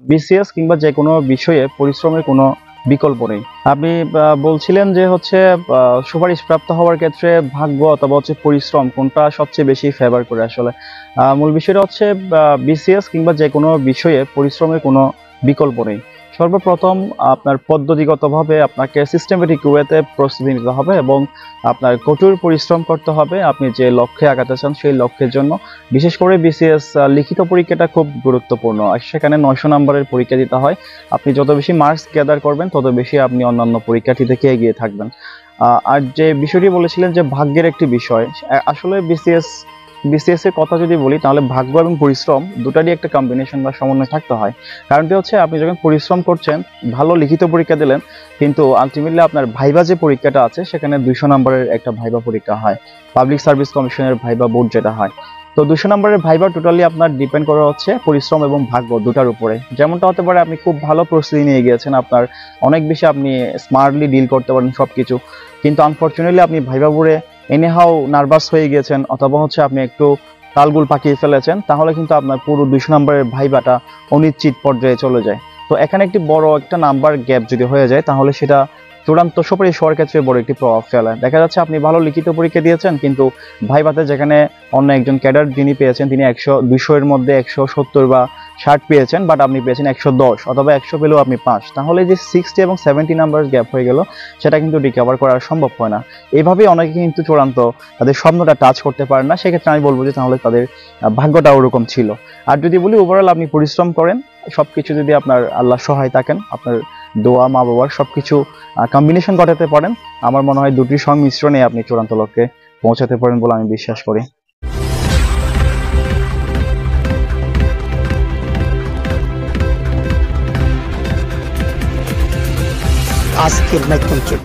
BCS কিংবা যে কোনো বিষয়ে পরিশ্রমের কোনো বিকল্প নেই। আপনি বলছিলেন যে হচ্ছে সুপারিশপ্রাপ্ত হওয়ার ক্ষেত্রে ভাগ্য অথবা হচ্ছে পরিশ্রম কোনটা সবচেয়ে বেশি ফেভার করে আসলে। মূল বিষয়টা হচ্ছে বিসিএস কিংবা যে কোনো বিষয়ে পরিশ্রমের কোনো বিকল্প নেই। সর্বপ্রথম আপনার পদ্ধতিগতভাবে আপনাকে সিস্টেমেটিক ওয়েতে প্রস্তুতি নিতে হবে এবং আপনার কঠোর পরিশ্রম করতে হবে আপনি যে লক্ষ্যে আগাতে চান সেই লক্ষ্যের জন্য। বিশেষ করে বিসিএস লিখিত পরীক্ষাটা খুব গুরুত্বপূর্ণ। আর সেখানে 900 নম্বরের পরীক্ষা দিতে হয়। আপনি যত বেশি মার্কস গ্যাদার করবেন তত বেশি আপনি অন্যান্য পরীক্ষার্থী থেকে এগিয়ে থাকবেন। আর যে বিষয়টি বলেছিলেন যে ভাগ্যের একটি বিষয়, আসলে বিসিএস এর কথা যদি বলি তাহলে ভাগ্য এবং পরিশ্রম দুটারই একটা কম্বিনেশন বা সমন্বয় থাকতে হয়। কারণটি হচ্ছে আপনি যখন পরিশ্রম করছেন, ভালো লিখিত পরীক্ষা দিলেন, কিন্তু আলটিমেটলি আপনার ভাইবা যে পরীক্ষাটা আছে সেখানে 200 নম্বরের একটা ভাইবা পরীক্ষা হয়, পাবলিক সার্ভিস কমিশনের ভাইবা বোর্ড যেটা হয়। তো 200 নম্বরের ভাইবা টোটালি আপনার ডিপেন্ড করা হচ্ছে পরিশ্রম এবং ভাগ্য দুটার উপরে। যেমনটা হতে পারে আপনি খুব ভালো প্রস্তুতি নিয়ে গিয়েছেন, আপনার অনেক বেশি আপনি স্মার্টলি ডিল করতে পারেন সবকিছু, কিন্তু আনফরচুনেটলি আপনি ভাইবা বোর্ডে এনিহাও নার্ভাস হয়ে গিয়েছেন অথবা হচ্ছে আপনি একটু তালগুল পাকিয়ে ফেলেছেন, তাহলে কিন্তু আপনার পুরো 200 নম্বরের ভাইবাটা অনিশ্চিত পর্যায়ে চলে যায়। তো এখানে একটি বড় একটা নাম্বার গ্যাপ যদি হয়ে যায় তাহলে সেটা চূড়ান্ত সুপারিশ হওয়ার ক্ষেত্রে বড় একটি প্রভাব ফেলে। দেখা যাচ্ছে আপনি ভালো লিখিত পরীক্ষা দিয়েছেন, কিন্তু ভাইভাতে যেখানে অন্য একজন ক্যাডার যিনি পেয়েছেন তিনি 200 এর মধ্যে 170 বা 60 পেয়েছেন, বাট আপনি পেয়েছেন 110 অথবা 100 পেলেও আপনি পাস, তাহলে যে 60 এবং 70 নাম্বার গ্যাপ হয়ে গেল সেটা কিন্তু রিকভার করা সম্ভব হয় না। এইভাবেই অনেকে কিন্তু চূড়ান্ত তাদের স্বপ্নটা টাচ করতে পারে না। সেক্ষেত্রে আমি বলবো যে তাহলে তাদের ভাগ্যটা ওরকম ছিল। আর যদি বলি ওভারঅল আপনি পরিশ্রম করেন, সবকিছু যদি আপনার আল্লাহ সহায় থাকেন, আপনার দোয়া মা বাবার সবকিছু কম্বিনেশন ঘটাতে পারেন, আমার মনে হয় দুটির সংমিশ্রণে আপনি চূড়ান্ত লক্ষ্যে পৌঁছাতে পারেন বলে আমি বিশ্বাস করি। আজকের মাইক্রোচিপ